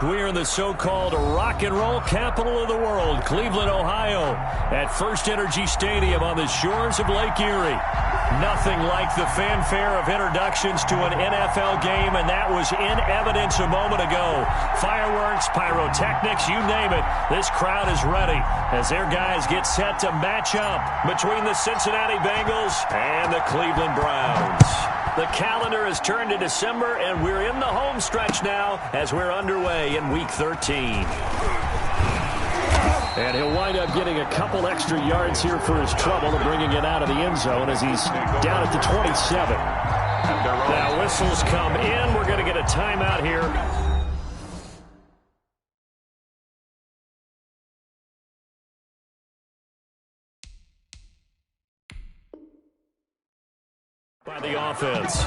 We're in the so-called rock and roll capital of the world, Cleveland, Ohio, at First Energy Stadium on the shores of Lake Erie. Nothing like the fanfare of introductions to an NFL game, and that was in evidence a moment ago. Fireworks, pyrotechnics, you name it. This crowd is ready as their guys get set to match up between the Cincinnati Bengals and the Cleveland Browns. The calendar has turned to December, and we're in the home stretch now as we're underway in Week 13. And he'll wind up getting a couple extra yards here for his trouble and bringing it out of the end zone as he's down at the 27. Now whistles come in. We're going to get a timeout here. By the offense.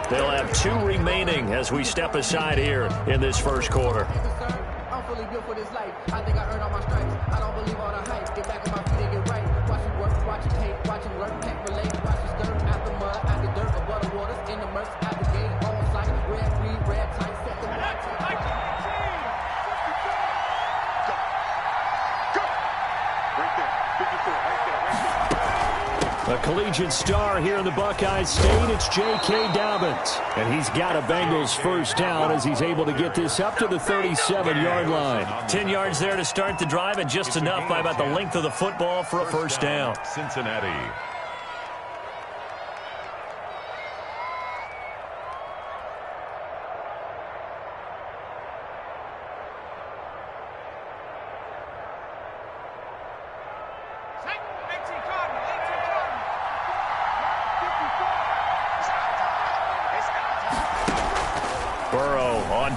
They'll have 2 remaining as we step aside here in this first quarter. I'm fully built for this life. I think I earned all my stripes. I don't believe all the hype. Get back on my feet and get right. Watch it work, watch it hate, watch it learn, can't relate. Watch it stir out the mud, out the dirt, above the waters, in the murks, out the gate, on sight, red, green, red, tight, set the watch. Go! Right there, 54, right there, right there. A collegiate star here in the Buckeye State, it's J.K. Dobbins. And he's got a Bengals first down as he's able to get this up to the 37-yard line. 10 yards there to start the drive, and just enough by about the length of the football for a first down. Cincinnati.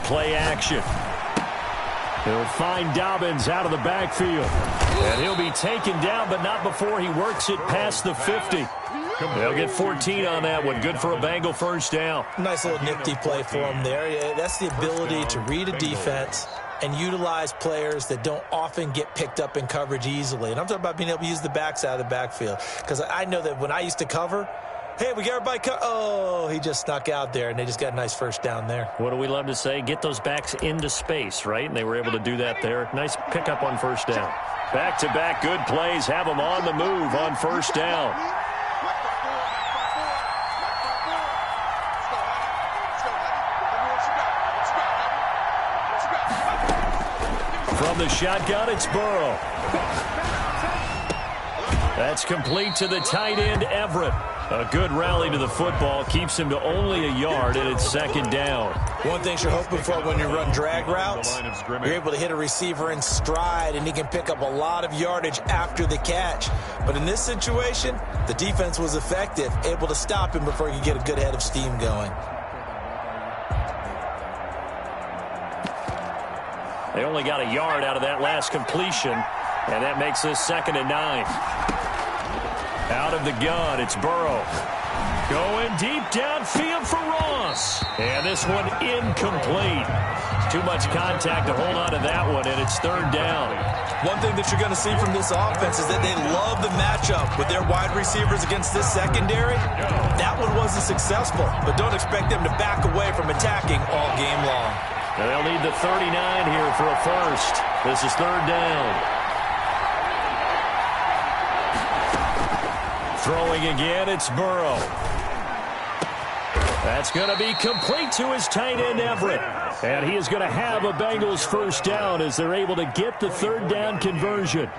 Play action. He'll find Dobbins out of the backfield. And he'll be taken down, but not before he works it past the 50. They'll get 14 on that one. Good for a Bengal first down. Nice little nifty play for him there. Yeah, that's the ability to read a defense and utilize players that don't often get picked up in coverage easily. And I'm talking about being able to use the backs out of the backfield. Because I know that when I used to cover, hey, we got everybody oh, he just snuck out there, and they just got a nice first down there. What do we love to say? Get those backs into space, right? And they were able to do that there. Nice pickup on first down. Back-to-back good plays. Have them on the move on first down. From the shotgun, it's Burrow. That's complete to the tight end, Everett. A good rally to the football keeps him to only a yard, and it's second down. One thing you're hoping for when you run drag routes, you're able to hit a receiver in stride, and he can pick up a lot of yardage after the catch. But in this situation, the defense was effective, able to stop him before he could get a good head of steam going. They only got a yard out of that last completion, and that makes this 2nd and 9. Out of the gun, it's Burrow. Going deep downfield for Ross. And this one incomplete. Too much contact to hold on to that one, and it's 3rd down. One thing that you're going to see from this offense is that they love the matchup with their wide receivers against this secondary. That one wasn't successful, but don't expect them to back away from attacking all game long. And they'll need the 39 here for a first. This is 3rd down. Throwing again, it's Burrow. That's going to be complete to his tight end, Everett. And he is going to have a Bengals first down as they're able to get the 3rd down conversion.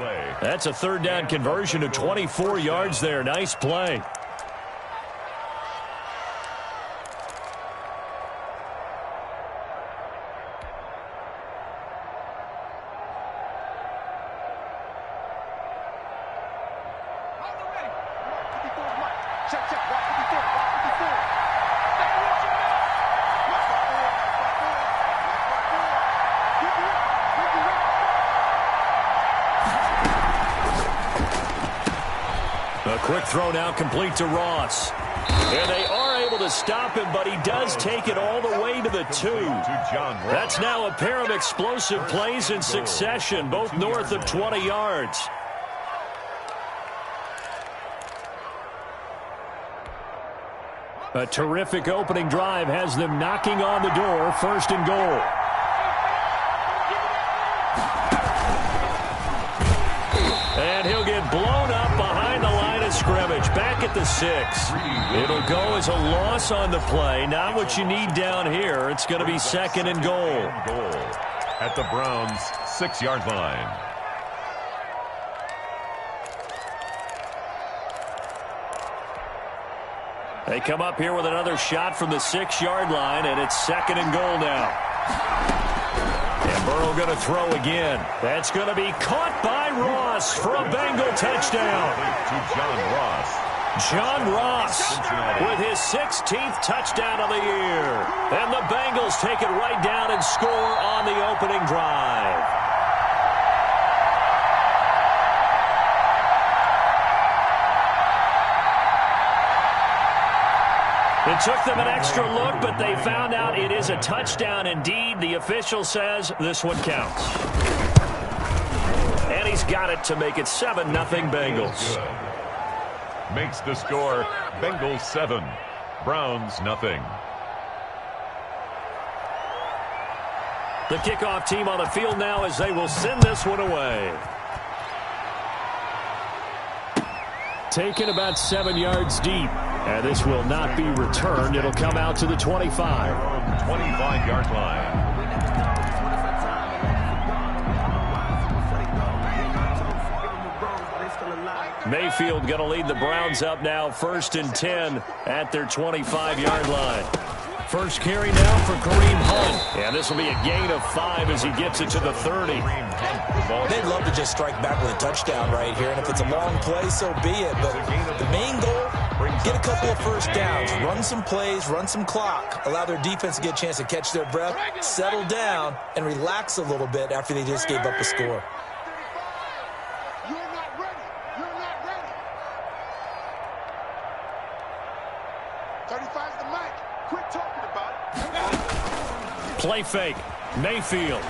That's a 3rd down conversion of 24 yards there. Nice play. Quick throw now complete to Ross. And they are able to stop him, but he does take it all the way to the 2. That's now a pair of explosive plays in succession, both north of 20 yards. A terrific opening drive has them knocking on the door, 1st and goal. back at the 6. It'll go as a loss on the play. Not what you need down here. It's going to be 2nd and goal. At the Browns' 6-yard line. They come up here with another shot from the 6-yard line, and it's 2nd and goal now. And Burrow going to throw again. That's going to be caught by Ross for a Bengal touchdown. To John Ross. John Ross with his 16th touchdown of the year. And the Bengals take it right down and score on the opening drive. It took them an extra look, but they found out it is a touchdown indeed. The official says this one counts. And he's got it to make it 7-0 Bengals. Makes the score Bengals 7, Browns nothing. The kickoff team on the field now as they will send this one away. Taken about 7 yards deep. And this will not be returned. It'll come out to the 25. 25-yard line. Mayfield going to lead the Browns up now 1st and 10 at their 25-yard line. First carry now for Kareem Hunt. And this will be a gain of 5 as he gets it to the 30. They'd love to just strike back with a touchdown right here. And if it's a long play, so be it. But the main goal, get a couple of first downs, run some plays, run some clock, allow their defense to get a chance to catch their breath, settle down, and relax a little bit after they just gave up a score. You're not ready. You're not ready. 35's the mic. Quit talking about it. Play fake. Mayfield.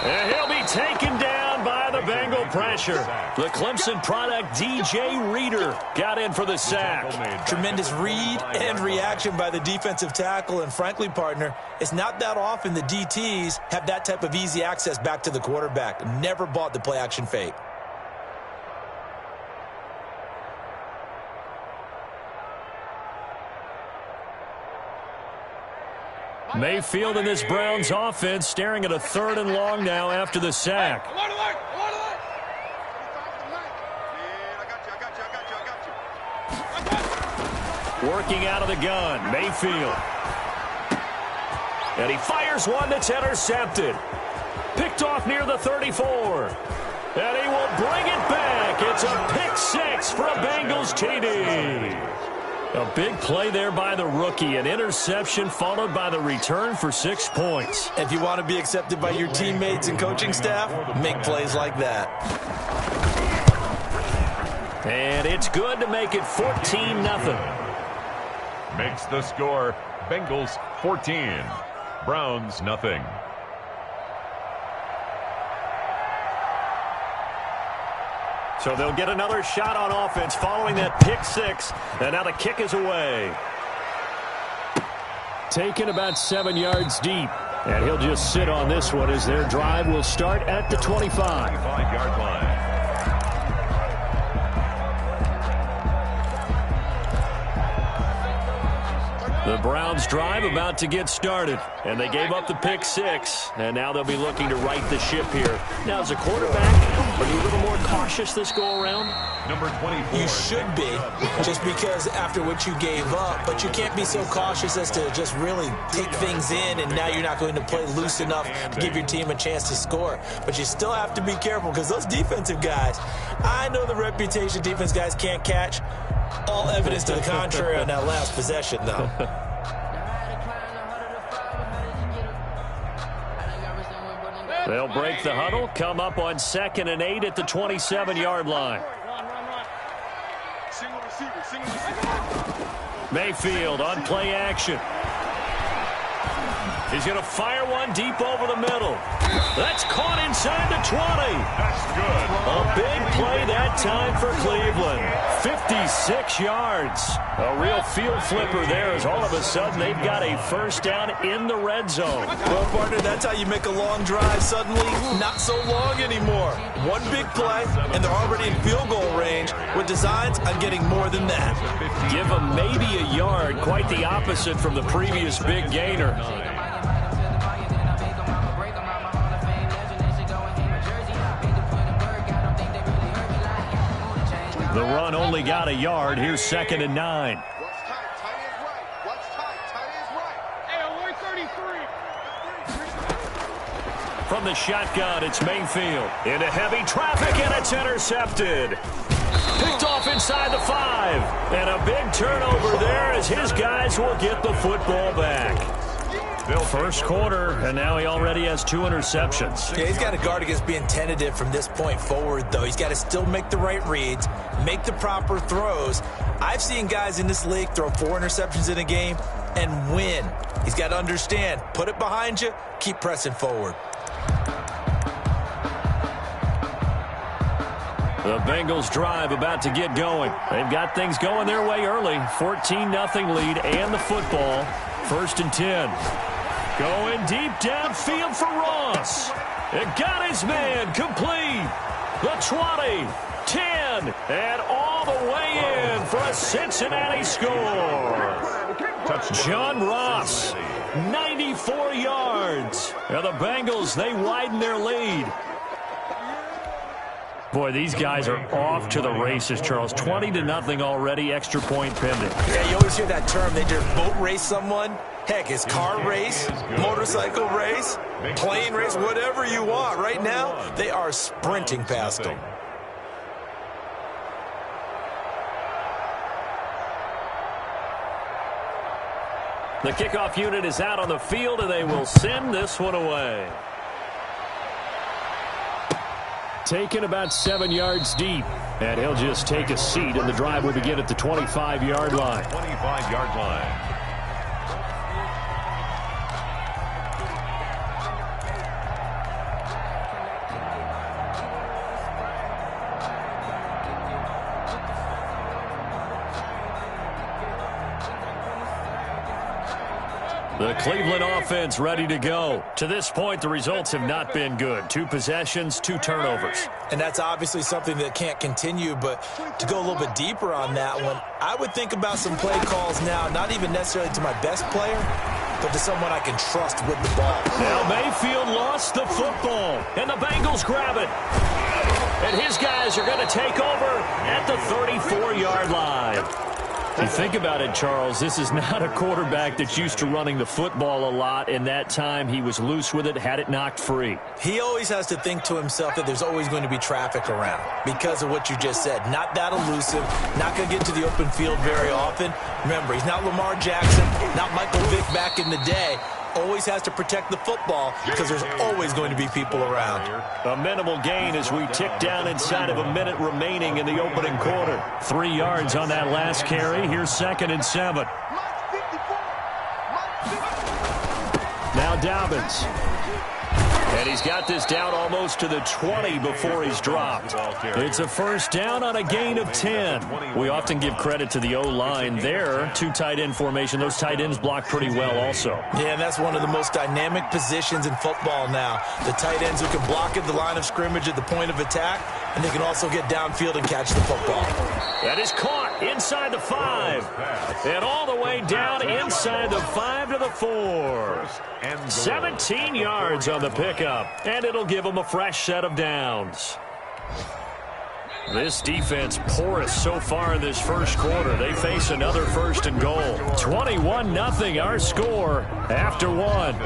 And he'll be taken down by the Bengal pressure. The Clemson product, DJ Reader, got in for the sack. Tremendous read and reaction by the defensive tackle. And frankly, partner, it's not that often the DTs have that type of easy access back to the quarterback. Never bought the play action fake. Mayfield in this Browns offense staring at a 3rd and long now after the sack. Working out of the gun, Mayfield. And he fires one that's intercepted. Picked off near the 34. And he will bring it back. It's a pick 6 for a Bengals TD. A big play there by the rookie. An interception followed by the return for 6 points. If you want to be accepted by your teammates and coaching staff, make plays like that. And it's good to make it 14-0. Makes the score Bengals 14, Browns nothing. So they'll get another shot on offense following that pick 6. And now the kick is away. Taken about 7 yards deep. And he'll just sit on this one as their drive will start at the 25. 25-yard line. The Browns drive about to get started, and they gave up the pick 6, and now they'll be looking to right the ship here. Now, as a quarterback, are you a little more cautious this go-around? Number 24. You should be, just because after what you gave up, but you can't be so cautious as to just really take things in, and now you're not going to play loose enough to give your team a chance to score. But you still have to be careful, because those defensive guys, I know the reputation defense guys can't catch. All evidence to the contrary on that last possession, though. They'll break the huddle, come up on 2nd and 8 at the 27-yard line. Mayfield on play action. He's going to fire one deep over the middle. That's caught inside the 20. That's good. A big play that time for Cleveland. 56 yards. A real field flipper there as all of a sudden they've got a first down in the red zone. Well, partner, that's how you make a long drive suddenly not so long anymore. One big play, and they're already in field goal range with designs on getting more than that. Give them maybe a yard, quite the opposite from the previous big gainer. The run only got a yard. Here's 2nd and 9. What's tight? Tight is right. What's tight? Tight is right. Hey, 33. From the shotgun, it's Mayfield. Into heavy traffic, and it's intercepted. Picked off inside the 5. And a big turnover there as his guys will get the football back. First quarter, and now he already has 2 interceptions. Yeah, he's got to guard against being tentative from this point forward, though. He's got to still make the right reads, make the proper throws. I've seen guys in this league throw 4 interceptions in a game and win. He's got to understand, put it behind you, keep pressing forward. The Bengals drive about to get going. They've got things going their way early. 14-0 lead and the football. 1st and 10. Going deep downfield for Ross. It got his man complete. The 20, 10, and all the way in for a Cincinnati score. John Ross, 94 yards. And the Bengals, they widen their lead. Boy, these guys are off to the races, Charles. 20-0 already, extra point pending. Yeah, you always hear that term. They just boat race someone. Heck, it's car race, motorcycle race, plane race, whatever you want. Right now, they are sprinting past them. The kickoff unit is out on the field, and they will send this one away. Taken about 7 yards deep, and he'll just take a seat, and the drive will begin at the 25-yard line. 25-yard line. The Cleveland offense ready to go. To this point, the results have not been good. 2 possessions, 2 turnovers. And that's obviously something that can't continue, but to go a little bit deeper on that one, I would think about some play calls now, not even necessarily to my best player, but to someone I can trust with the ball. Now Mayfield lost the football, and the Bengals grab it. And his guys are going to take over at the 34-yard line. You think about it, Charles, this is not a quarterback that's used to running the football a lot, and that time he was loose with it, had it knocked free. He always has to think to himself that there's always going to be traffic around because of what you just said. Not that elusive, not going to get to the open field very often. Remember, he's not Lamar Jackson, not Michael Vick back in the day. Always has to protect the football because there's always going to be people around. A minimal gain as we tick down inside of a minute remaining in the opening quarter. 3 yards on that last carry. Here's 2nd and 7. Now Dobbins. And he's got this down almost to the 20 before he's dropped. It's a first down on a gain of 10. We often give credit to the O-line there. 2 tight end formation. Those tight ends block pretty well also. Yeah, and that's one of the most dynamic positions in football now. The tight ends who can block at the line of scrimmage at the point of attack, and they can also get downfield and catch the football. That is caught inside the 5. And all the way down inside the 5 to the 4. 17 yards on the pickup, and it'll give them a fresh set of downs. This defense porous so far in this first quarter. They face another 1st and goal. 21-0 our score after 1.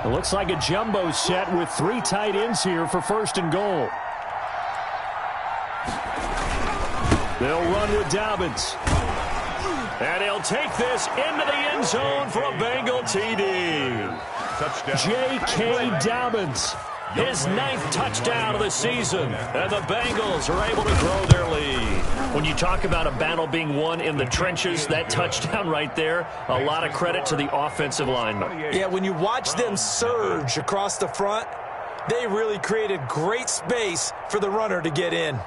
It looks like a jumbo set with 3 tight ends here for 1st and goal. They'll run with Dobbins. And he'll take this into the end zone for a Bengal TD. J.K. Dobbins. his 9th touchdown of the season. And the Bengals are able to grow their lead. When you talk about a battle being won in the trenches, that touchdown right there, a lot of credit to the offensive linemen. Yeah, when you watch them surge across the front, they really created great space for the runner to get in.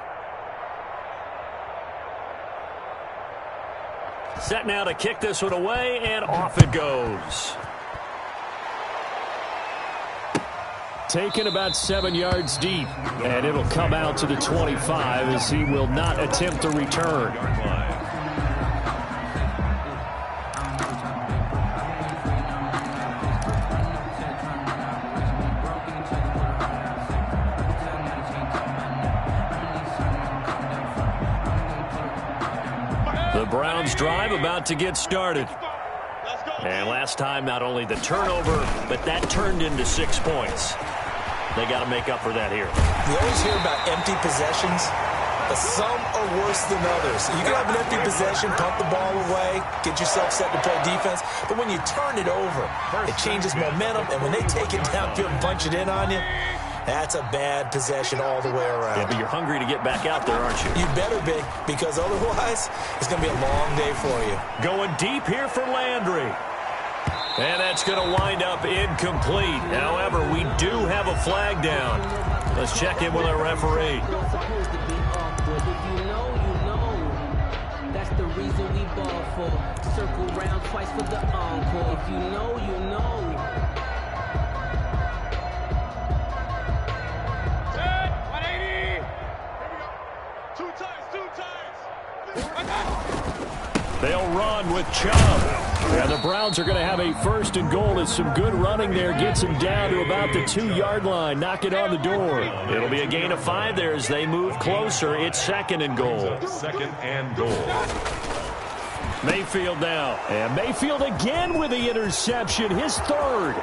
Set now to kick this one away, and off it goes. Taken about 7 yards deep, and it'll come out to the 25 as he will not attempt the return. The Browns drive about to get started. And last time, not only the turnover, but that turned into 6 points. They got to make up for that here. You always hear about empty possessions, but some are worse than others. You can have an empty possession, pump the ball away, get yourself set to play defense, but when you turn it over, it changes momentum, and when they take it downfield and punch it in on you, that's a bad possession all the way around. Yeah, but you're hungry to get back out there, aren't you? You better be, because otherwise, it's going to be a long day for you. Going deep here for Landry. And that's going to wind up incomplete. However, we do have a flag down. Let's check in with our referee. That's the reason we ball for. Circle round twice for the encore. If you know, you know. They'll run with Chubb. And the Browns are going to have a 1st and goal as some good running there gets him down to about the 2-yard line. Knock it on the door. It'll be a gain of 5 there as they move closer. It's 2nd and goal. 2nd and goal. Mayfield now. And Mayfield again with the interception. His 3rd.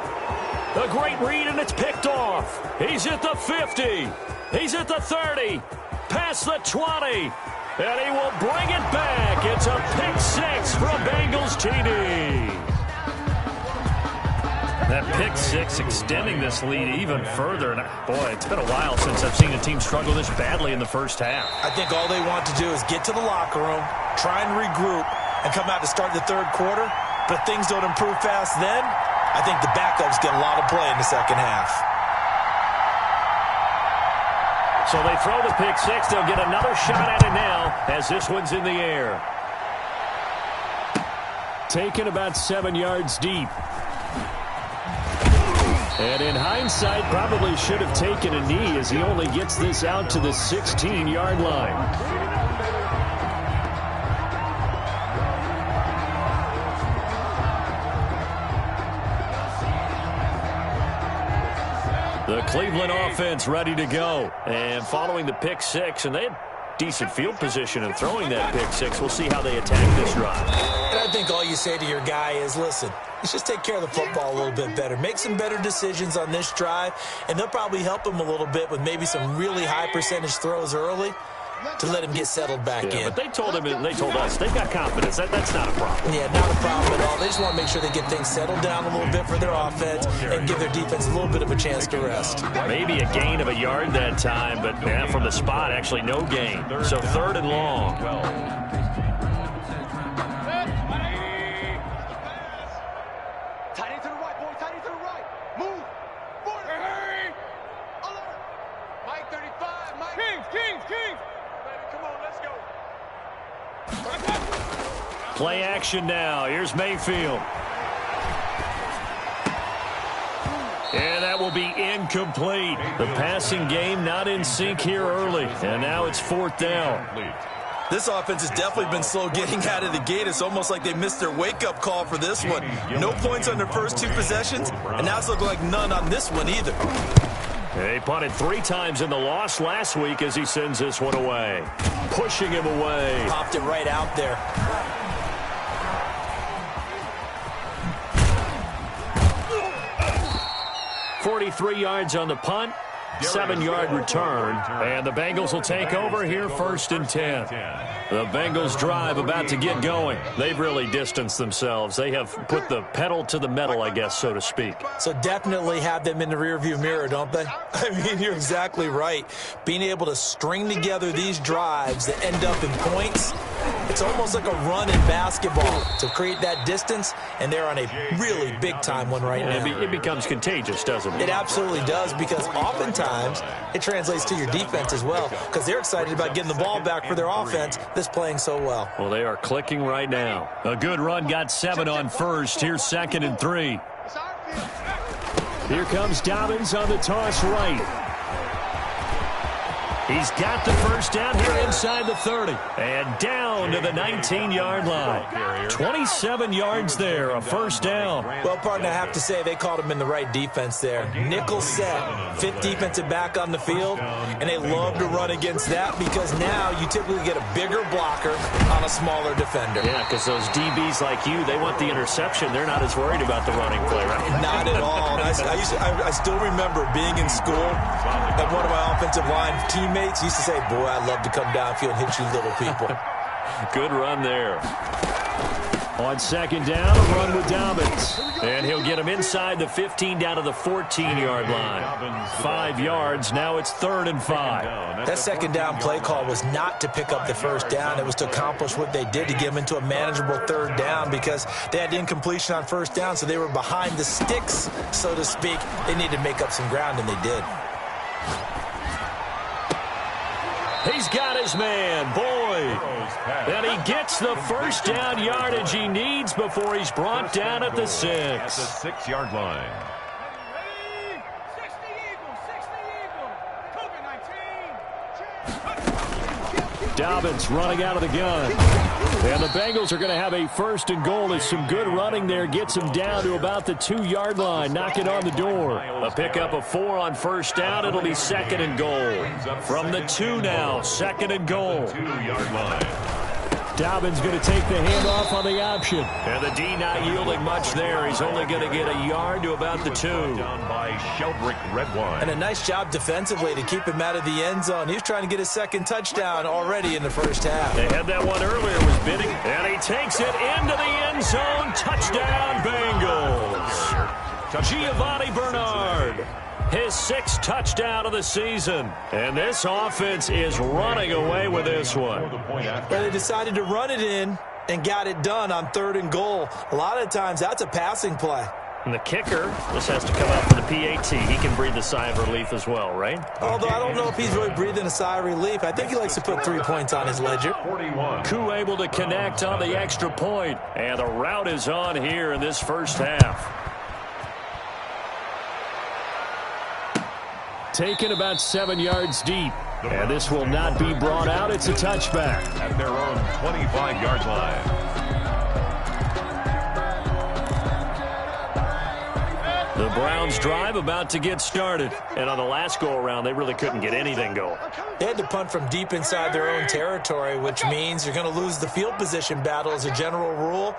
A great read, and it's picked off. He's at the 50. He's at the 30. Past the 20. And he will bring it back. It's a pick 6 for a Bengals TD. That pick 6 extending this lead even further. And boy, it's been a while since I've seen a team struggle this badly in the first half. I think all they want to do is get to the locker room, try and regroup, and come out to start the 3rd quarter. But if things don't improve fast then, I think the backups get a lot of play in the 2nd half. So they throw the pick 6. They'll get another shot at it now as this one's in the air. Taken about 7 yards deep. And in hindsight, probably should have taken a knee as he only gets this out to the 16-yard line. The Cleveland offense ready to go. And following the pick 6, and they had decent field position in throwing that pick 6. We'll see how they attack this drive. And I think all you say to your guy is, listen, let's just take care of the football a little bit better. Make some better decisions on this drive, and they'll probably help him a little bit with maybe some really high percentage throws early to let him get settled back in. But they told him, and they told us, they've got confidence. That's not a problem. Yeah, not a problem at all. They just want to make sure they get things settled down a little bit for their offense and give their defense a little bit of a chance to rest. Maybe a gain of a yard that time, but from the spot, actually no gain. So 3rd and long. Tight end to the right, boy. Tight end to the right. Move. Hurry. Alert. Mike 35. Mike. Kings. Baby, come on, let's go. Play action now. Here's Mayfield. And that will be incomplete. The passing game not in sync here early. And now it's 4th down. This offense has definitely been slow getting out of the gate. It's almost like they missed their wake-up call for this one. No points on their first 2 possessions, and now it's looking like none on this one either. They punted 3 times in the loss last week as he sends this one away. Pushing him away. Popped it right out there. .43 yards on the punt. 7-yard return, and the Bengals will take over here 1st and 10. The Bengals drive about to get going. They've really distanced themselves. They have put the pedal to the metal, I guess, so to speak. So definitely have them in the rearview mirror, don't they? I mean, you're exactly right. Being able to string together these drives that end up in points, it's almost like a run in basketball to create that distance, and they're on a really big-time one right now. It becomes contagious, doesn't it? It absolutely does, because oftentimes it translates to your defense as well, because they're excited about getting the ball back for their offense that's playing so well. Well, they are clicking right now. A good run got 7 on first. Here's 2nd and 3. Here comes Dobbins on the toss right. He's got the first down here inside the 30. And down to the 19-yard line. 27 yards there, a first down. Well, partner, I have to say they called him in the right defense there. Nickel set, 5th defensive back on the field, and they love to run against that because now you typically get a bigger blocker on a smaller defender. Yeah, because those DBs like you, they want the interception. They're not as worried about the running play, right? Not at all. And I still remember being in school, and one of my offensive line teammates used to say, boy, I'd love to come downfield and hit you little people. Good run there. On 2nd down, a run with Dobbins. And he'll get him inside the 15 down to the 14-yard line. 5 yards. Now it's 3rd and 5. That 2nd down play call was not to pick up the first down. It was to accomplish what they did to get him into a manageable 3rd down because they had incompletion on 1st down, so they were behind the sticks, so to speak. They needed to make up some ground, and they did. He's got his man, Boyd. And he gets the first down yardage he needs before he's brought down at the 6. At the 6-yard line. Dobbins running out of the gun. And the Bengals are going to have a 1st and goal as some good running there gets him down to about the 2-yard line, knocking on the door. A pickup of 4 on 1st down. It'll be 2nd and goal. From the 2 now, 2nd and goal. 2-yard line. Dobbins going to take the handoff on the option. And the D not yielding much there. He's only going to get a yard to about the 2. Down by Sheldrick Redwine. And a nice job defensively to keep him out of the end zone. He was trying to get his 2nd touchdown already in the 1st half. They had that one earlier, was bidding. And he takes it into the end zone. Touchdown, Bengals. Giovanni Bernard. His 6th touchdown of the season. And this offense is running away with this one. But they decided to run it in and got it done on 3rd and goal. A lot of times that's a passing play. And the kicker, this has to come out for the PAT. He can breathe a sigh of relief as well, right? Although I don't know if he's really breathing a sigh of relief. I think he likes to put 3 points on his ledger. 41. Koo able to connect on the extra point. And the route is on here in this 1st half. Taken about 7 yards deep. And this will not be brought out. It's a touchback. At their own 25-yard line. The Browns drive about to get started. And on the last go-around, they really couldn't get anything going. They had to punt from deep inside their own territory, which means you're going to lose the field position battle as a general rule.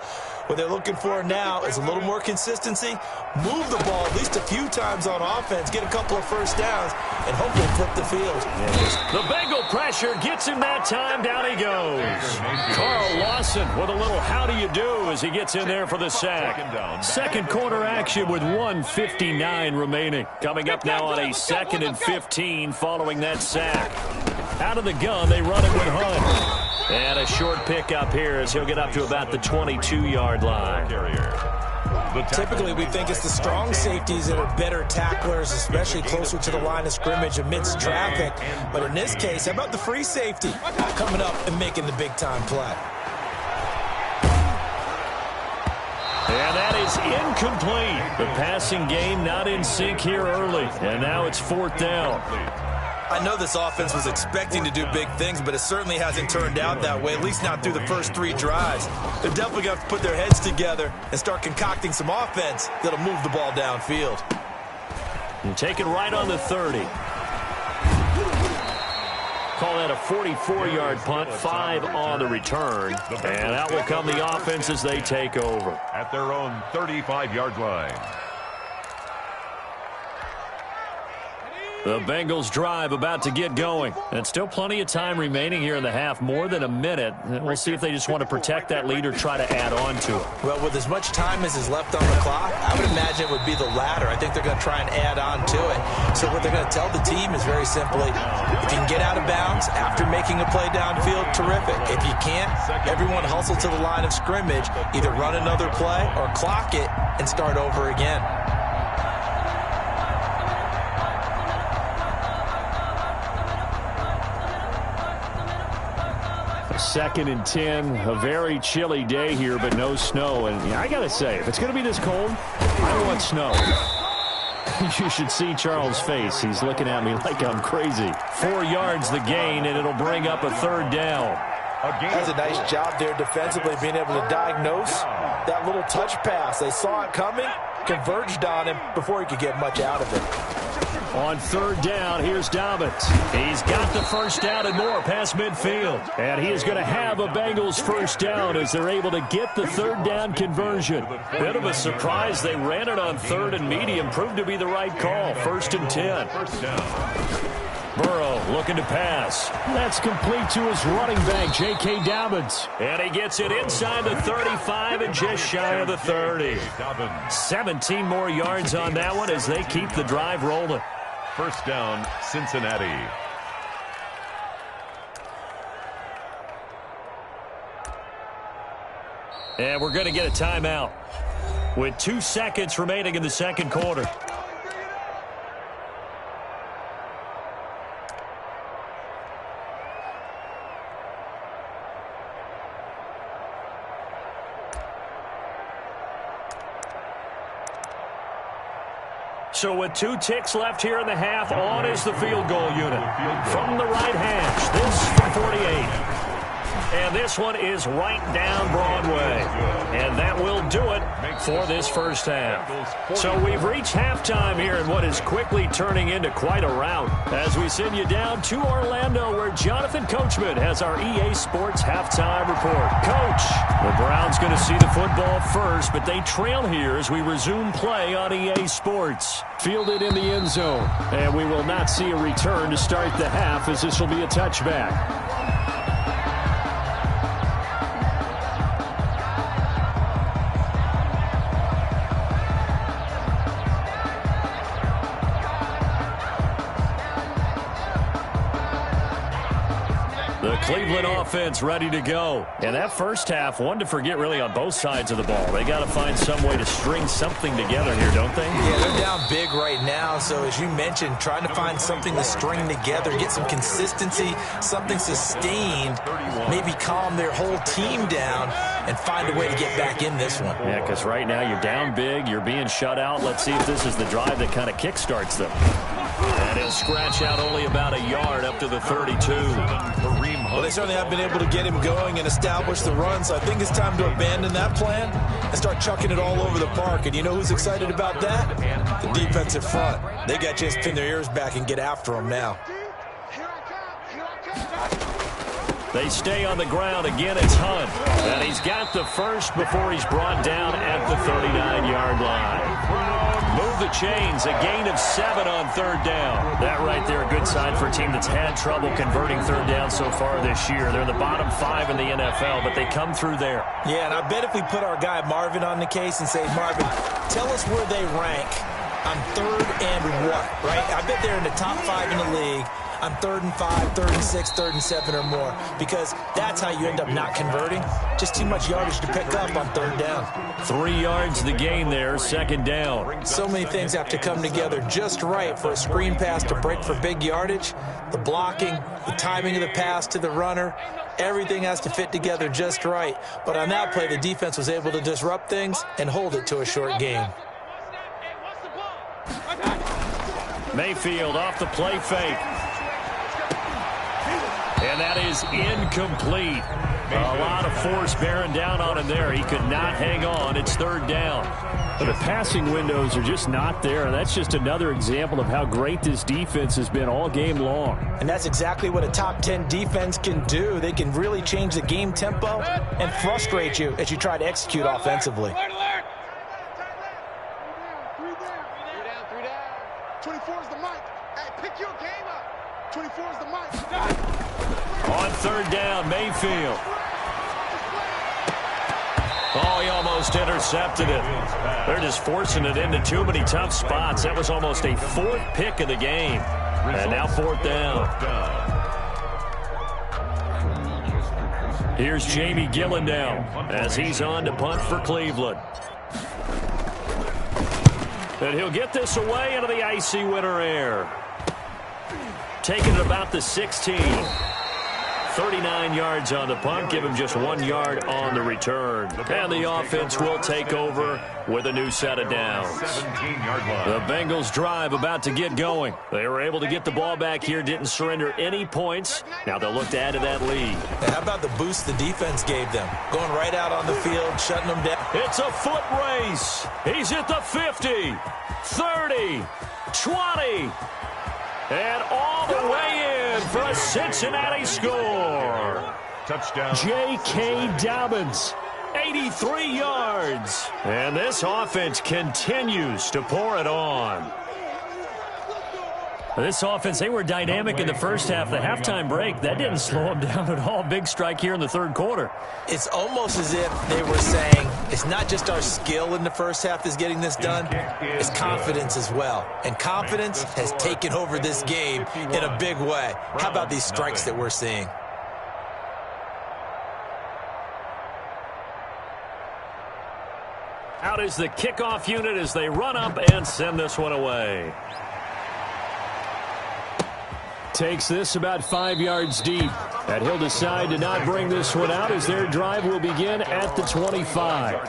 What they're looking for now is a little more consistency, move the ball at least a few times on offense, get a couple of 1st downs, and hopefully flip the field. The Bengal pressure gets him that time. Down he goes. Carl Lawson with a little how do you do as he gets in there for the sack. 2nd quarter action with 1:59 remaining. Coming up now on a 2nd and 15 following that sack. Out of the gun, they run it with Hunt. And a short pickup here as he'll get up to about the 22-yard line. Typically, we think it's the strong safeties that are better tacklers, especially closer to the line of scrimmage amidst traffic. But in this case, how about the free safety coming up and making the big-time play? And that is incomplete. The passing game not in sync here early. And now it's 4th down. I know this offense was expecting to do big things, but it certainly hasn't turned out that way, at least not through the first 3 drives. They're definitely going to have to put their heads together and start concocting some offense that'll move the ball downfield. And take it right on the 30. Call that a 44-yard punt, 5 on the return. And out will come the offense as they take over. At their own 35-yard line. The Bengals drive about to get going. And still plenty of time remaining here in the half, more than a minute. We'll see if they just want to protect that lead or try to add on to it. Well, with as much time as is left on the clock, I would imagine it would be the latter. I think they're going to try and add on to it. So what they're going to tell the team is very simply, if you can get out of bounds after making a play downfield, terrific. If you can't, everyone hustle to the line of scrimmage, either run another play or clock it and start over again. Second and 10, a very chilly day here, but no snow. And I got to say, if it's going to be this cold, I want snow. You should see Charles' face. He's looking at me like I'm crazy. 4 yards the gain, and it'll bring up a third down. That's a nice job there defensively, being able to diagnose that little touch pass. They saw it coming, converged on him before he could get much out of it. On third down, here's Dobbins. He's got the first down and more past midfield. And he is going to have a Bengals first down as they're able to get the third down conversion. Bit of a surprise. They ran it on third and medium. Proved to be the right call. First and 10. Burrow looking to pass. That's complete to his running back, J.K. Dobbins. And he gets it inside the 35 and just shy of the 30. 17 more yards on that one as they keep the drive rolling. First down, Cincinnati. And we're going to get a timeout with 2 seconds remaining in the second quarter. So with 2 ticks left here in the half, on is the field goal unit. From the right hash, this from 48. And this one is right down Broadway. And that will do it for this first half. So we've reached halftime here in what is quickly turning into quite a rout. As we send you down to Orlando, where Jonathan Coachman has our EA Sports halftime report. Coach, the Browns going to see the football first, but they trail here as we resume play on EA Sports. Fielded in the end zone. And we will not see a return to start the half, as this will be a touchback. Cleveland offense ready to go. And that first half, one to forget really on both sides of the ball. They got to find some way to string something together here, don't they? Yeah, they're down big right now. So as you mentioned, trying to find something to string together, get some consistency, something sustained, maybe calm their whole team down and find a way to get back in this one. Yeah, because right now you're down big, you're being shut out. Let's see if this is the drive that kind of kickstarts them. And he'll scratch out only about a yard up to the 32. Well, they certainly have been able to get him going and establish the run, so I think it's time to abandon that plan and start chucking it all over the park. And you know who's excited about that? The defensive front. They got a chance to pin their ears back and get after him now. They stay on the ground. Again, it's Hunt. And he's got the first before he's brought down at the 39-yard line. Move the chains, a gain of 7 on third down. That right there, a good sign for a team that's had trouble converting third down so far this year. They're in the bottom 5 in the NFL, but they come through there. Yeah, and I bet if we put our guy Marvin on the case and say, Marvin, tell us where they rank on third and what, right? I bet they're in the top 5 in the league on 3rd and 5, 3rd and 6, 3rd and 7 or more, because that's how you end up not converting. Just too much yardage to pick up on third down. 3 yards the gain there, second down. So many things have to come together just right for a screen pass to break for big yardage. The blocking, the timing of the pass to the runner, everything has to fit together just right. But on that play, the defense was able to disrupt things and hold it to a short gain. Mayfield off the play fake. And that is incomplete. A lot of force bearing down on him there. He could not hang on. It's third down. But the passing windows are just not there. And that's just another example of how great this defense has been all game long. And that's exactly what a top 10 defense can do. They can really change the game tempo and frustrate you as you try to execute offensively. 3 down. 24 is the mic. Hey, pick On third down, Mayfield. Oh, he almost intercepted it. They're just forcing it into too many tough spots. That was almost a fourth pick of the game. And now fourth down. Here's Jamie Gillendown as he's on to punt for Cleveland. And he'll get this away into the icy winter air. Taking it about the 16. 39 yards on the punt, give him just 1 yard on the return. And the offense will take over with a new set of downs. 17-yard line. The Bengals drive about to get going. They were able to get the ball back here, didn't surrender any points. Now they'll look to add to that lead. How about the boost the defense gave them? Going right out on the field, shutting them down. It's a foot race. He's at the 50, 30, 20. And all the way in for a Cincinnati score. Touchdown. J.K. Dobbins, 83 yards. And this offense continues to pour it on. This offense, they were dynamic in the first half. The halftime break, that didn't slow them down at all. Big strike here in the third quarter. It's almost as if they were saying, it's not just our skill in the first half that's getting this done, it's confidence as well. And confidence has taken over this game in a big way. How about these strikes that we're seeing? Out is the kickoff unit as they run up and send this one away. Takes this about 5 yards deep. And he'll decide to not bring this one out as their drive will begin at the 25.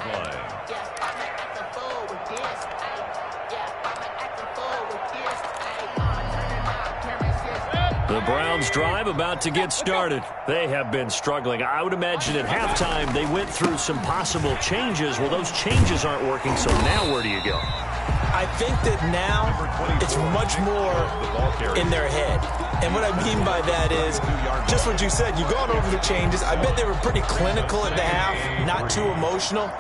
The Browns drive about to get started. They have been struggling. I would imagine at halftime they went through some possible changes. Well, those changes aren't working, so now where do you go? I think that now it's much more in their head. And what I mean by that is just what you said. You've gone over the changes. I bet they were pretty clinical at the half, not too emotional.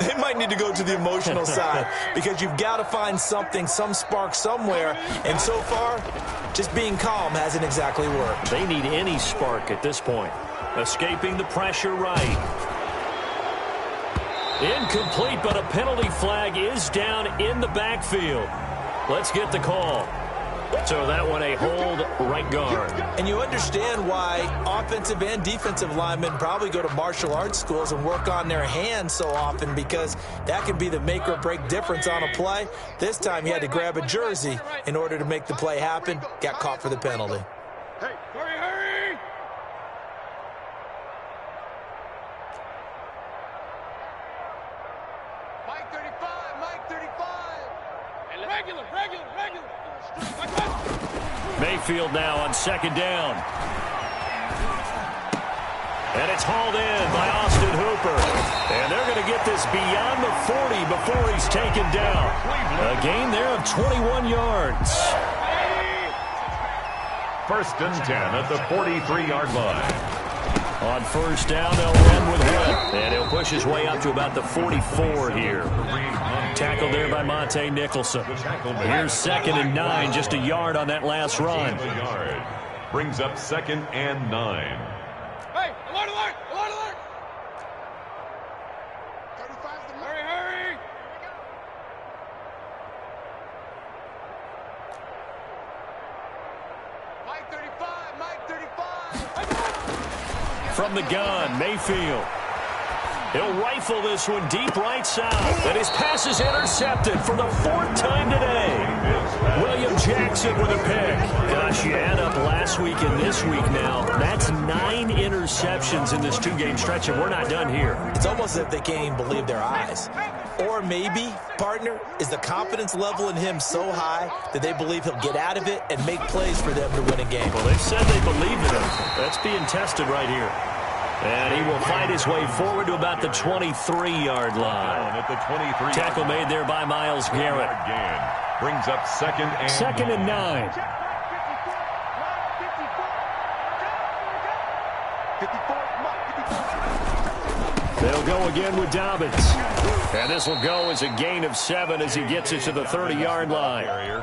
They might need to go to the emotional side because you've got to find something, some spark somewhere. And so far, just being calm hasn't exactly worked. They need any spark at this point. Escaping the pressure right. Incomplete, but a penalty flag is down in the backfield. Let's get the call. So that one a hold right guard. And you understand why offensive and defensive linemen probably go to martial arts schools and work on their hands so often, because that can be the make or break difference on a play. This time he had to grab a jersey in order to make the play happen. Got caught for the penalty. Hey, hurry! Mike 35, Mike 35. Regular. Mayfield now on second down. And it's hauled in by Austin Hooper. And they're going to get this beyond the 40 before he's taken down. A gain there of 21 yards. First and 10 at the 43-yard line. On first down, they'll run with him. And he'll push his way up to about the 44 here. Tackled there by Monte Nicholson. Here's 2nd and 9, just a yard on that last run. Brings up 2nd and 9. Hey, alert! 35's the hurry! Mike 35! From the gun, Mayfield. He'll rifle this one deep right side. And his pass is intercepted for the 4th time today. William Jackson with a pick. Gosh, you add up last week and this week now. That's 9 interceptions in this 2-game stretch, and we're not done here. It's almost as if they can't even believe their eyes. Or maybe, partner, is the confidence level in him so high that they believe he'll get out of it and make plays for them to win a game. Well, they've said they believe in him. That's being tested right here. And he will fight his way forward to about the 23-yard line. At the 23. Tackle made there by Myles Garrett. Brings up 2nd and 9. 54. They'll go again with Dobbins. And this will go as a gain of 7 as he gets it to the 30-yard line.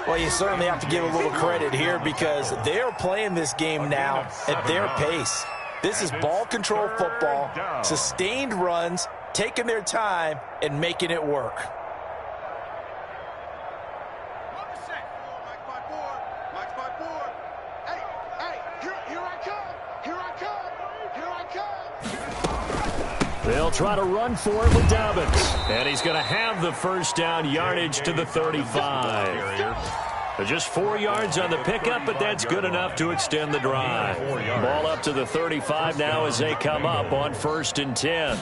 Well, you certainly have to give a little credit here because they're playing this game now at their pace. This is ball control football, sustained runs, taking their time, and making it work. They'll try to run for it with Dobbins. And he's going to have the first down yardage to the 35. Just 4 yards on the pickup, but that's good enough to extend the drive. Ball up to the 35 now as they come up on 1st and 10.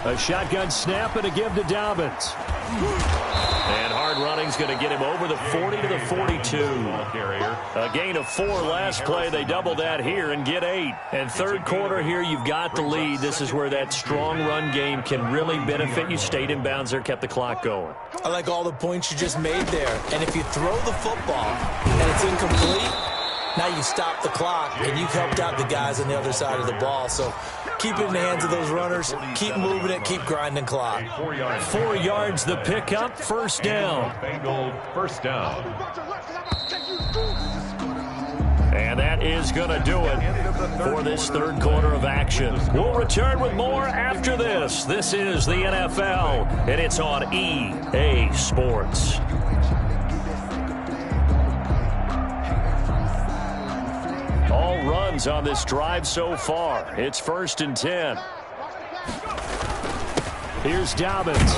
A shotgun snap and a give to Dobbins. And hard running's going to get him over the 40 to the 42. A gain of 4 last play. They double that here and get 8. And third quarter here, you've got the lead. This is where that strong run game can really benefit you. Stayed in bounds there, kept the clock going. I like all the points you just made there. And if you throw the football and it's incomplete, now you stop the clock and you've helped out the guys on the other side of the ball. So keep it in the hands of those runners. Keep moving it. Keep grinding clock. 4 yards the pickup. First down. First down. And that is going to do it for this third quarter of action. We'll return with more after this. This is the NFL, and it's on EA Sports. All runs on this drive so far. It's 1st and 10. Here's Dobbins.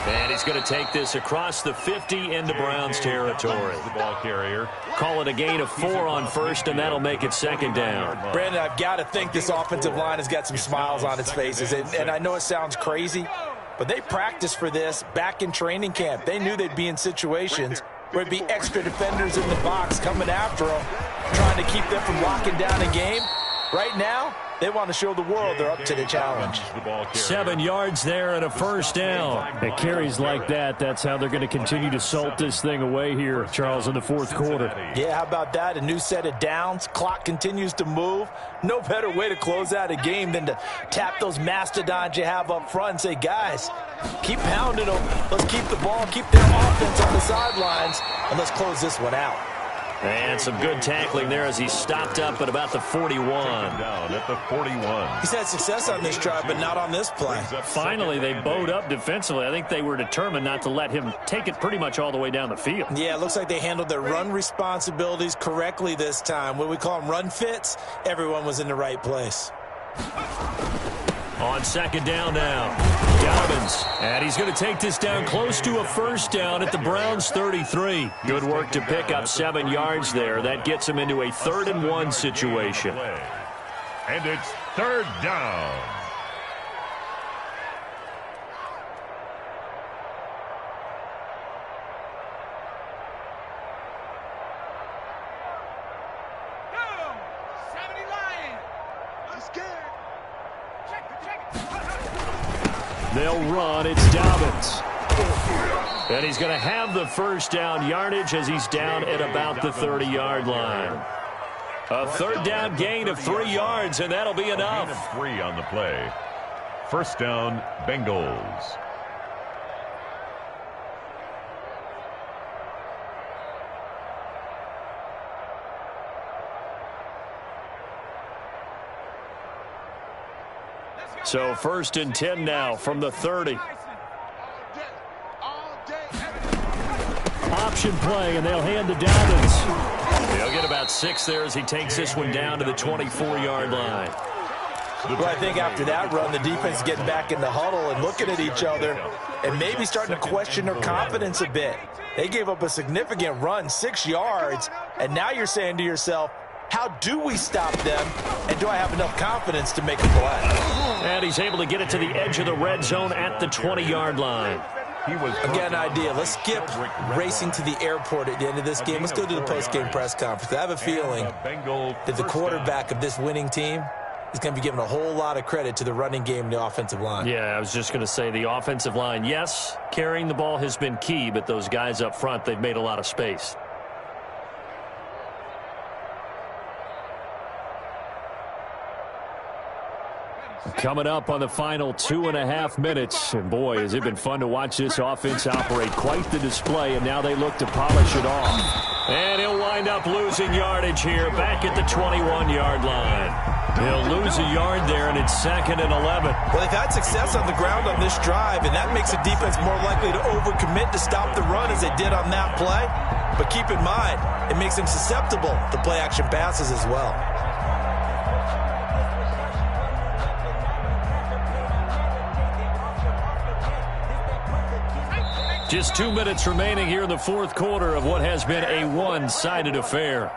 And he's going to take this across the 50 into Browns territory. The ball carrier. Call it a gain of 4 on 1st, and that'll make it 2nd down. Brandon, I've got to think this offensive line has got some smiles on its faces. And I know it sounds crazy, but they practiced for this back in training camp. They knew they'd be in situations where it'd be extra defenders in the box coming after them, trying to keep them from locking down a game. Right now, they want to show the world they're up to the challenge. 7 yards there and a first down. It carries like that. That's how they're going to continue to salt this thing away here, Charles, in the fourth quarter. Yeah, how about that? A new set of downs. Clock continues to move. No better way to close out a game than to tap those mastodons you have up front and say, guys, keep pounding them. Let's keep the ball, keep their offense on the sidelines, and let's close this one out. And some good tackling there as he stopped up at about the 41. Down at the 41. He's had success on this drive, but not on this play. Finally, they bowed up defensively. I think they were determined not to let him take it pretty much all the way down the field. Yeah, it looks like they handled their run responsibilities correctly this time. What we call them run fits, everyone was in the right place. On 2nd down now, Dobbins. And he's going to take this down close to a first down at the Browns' 33. Good work to pick up 7 yards there. That gets him into a 3rd and 1 situation. And it's 3rd down. They'll run. It's Dobbins. And he's going to have the first down yardage as he's down at about the 30-yard line. A 3rd down gain of 3 yards, and that'll be enough. Gain of 3 on the play. First down, Bengals. So 1st and 10 now from the 30. Option play, and they'll hand to Dobbins. They'll get about 6 there as he takes this one down to the 24-yard line. Well, I think after that run, the defense is getting back in the huddle and looking at each other and maybe starting to question their confidence a bit. They gave up a significant run, 6 yards, and now you're saying to yourself, how do we stop them, and do I have enough confidence to make a play? And he's able to get it to the edge of the red zone at the 20-yard line. Again, idea. Let's skip racing to the airport at the end of this game. Let's go to the post-game press conference. I have a feeling that the quarterback of this winning team is going to be giving a whole lot of credit to the running game and the offensive line. Yeah, I was just going to say the offensive line, yes, carrying the ball has been key, but those guys up front, they've made a lot of space. Coming up on the final 2.5 minutes. And boy, has it been fun to watch this offense operate. Quite the display, and now they look to polish it off. And he'll wind up losing yardage here back at the 21-yard line. He'll lose a yard there, and it's 2nd and 11. Well, they've had success on the ground on this drive, and that makes the defense more likely to overcommit to stop the run as they did on that play. But keep in mind, it makes them susceptible to play-action passes as well. Just 2 minutes remaining here in the fourth quarter of what has been a one-sided affair.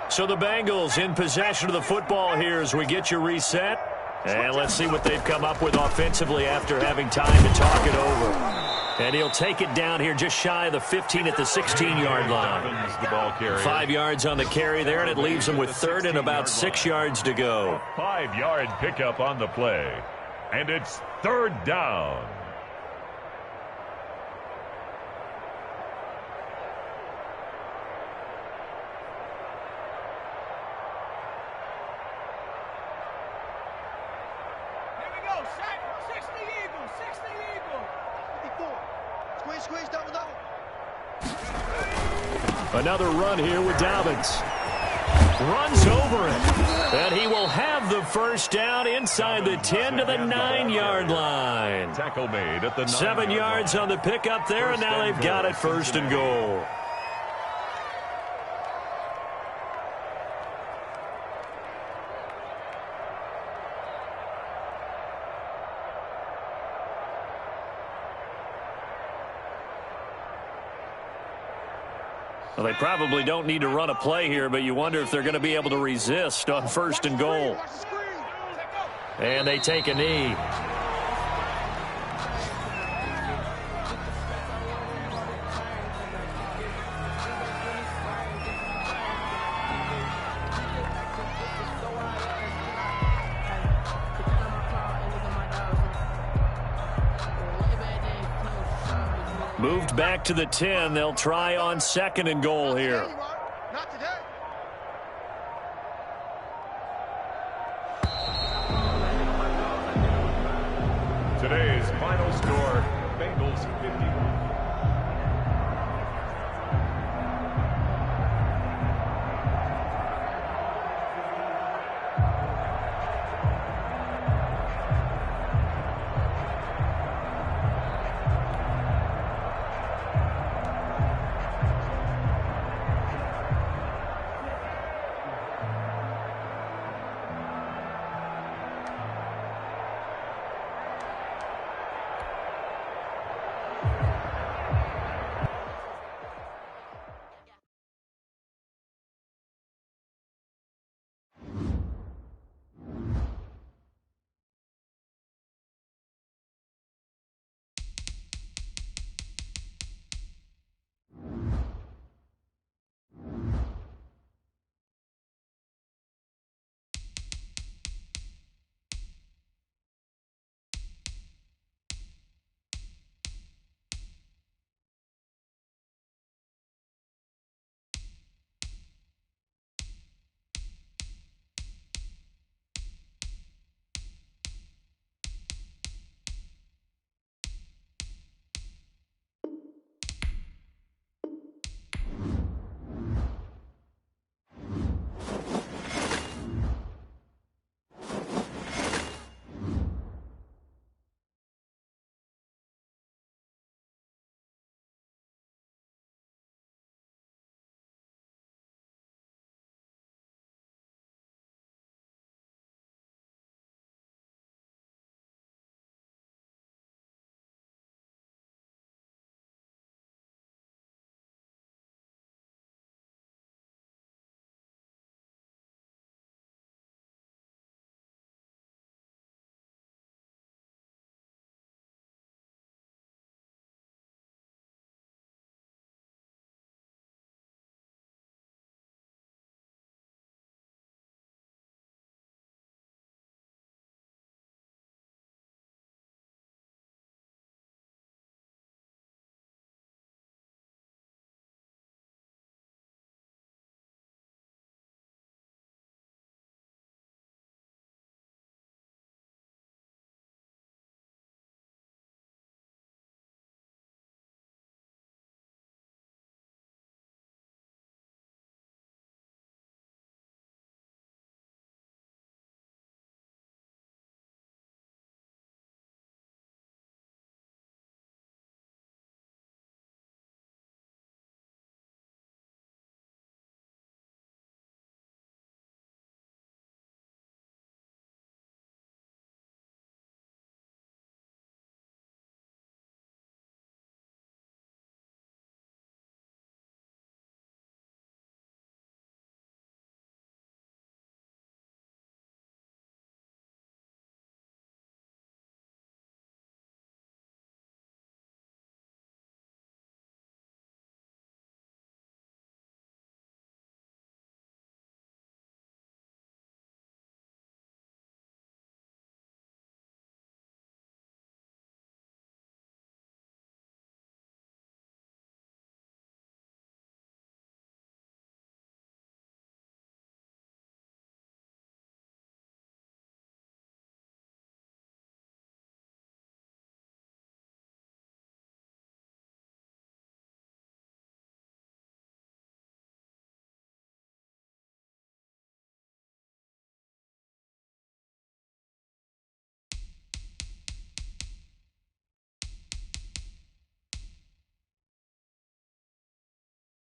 So the Bengals in possession of the football here as we get you reset. And let's see what they've come up with offensively after having time to talk it over. And he'll take it down here just shy of the 15 at the 16-yard line. 5 yards on the carry there, and it leaves them with 3rd and about 6 yards to go. 5-yard pickup on the play. And it's 3rd down. Another run here with Dobbins. Runs over it. And he will have the first down inside the 10 to the 9-yard line. Tackle made at the 7 yards on the pickup there, and now they've got it 1st and goal. Well, they probably don't need to run a play here, but you wonder if they're going to be able to resist on 1st and goal. And they take a knee. Moved back to the 10. They'll try on 2nd and goal here. Not today. Today's final score, Bengals 51.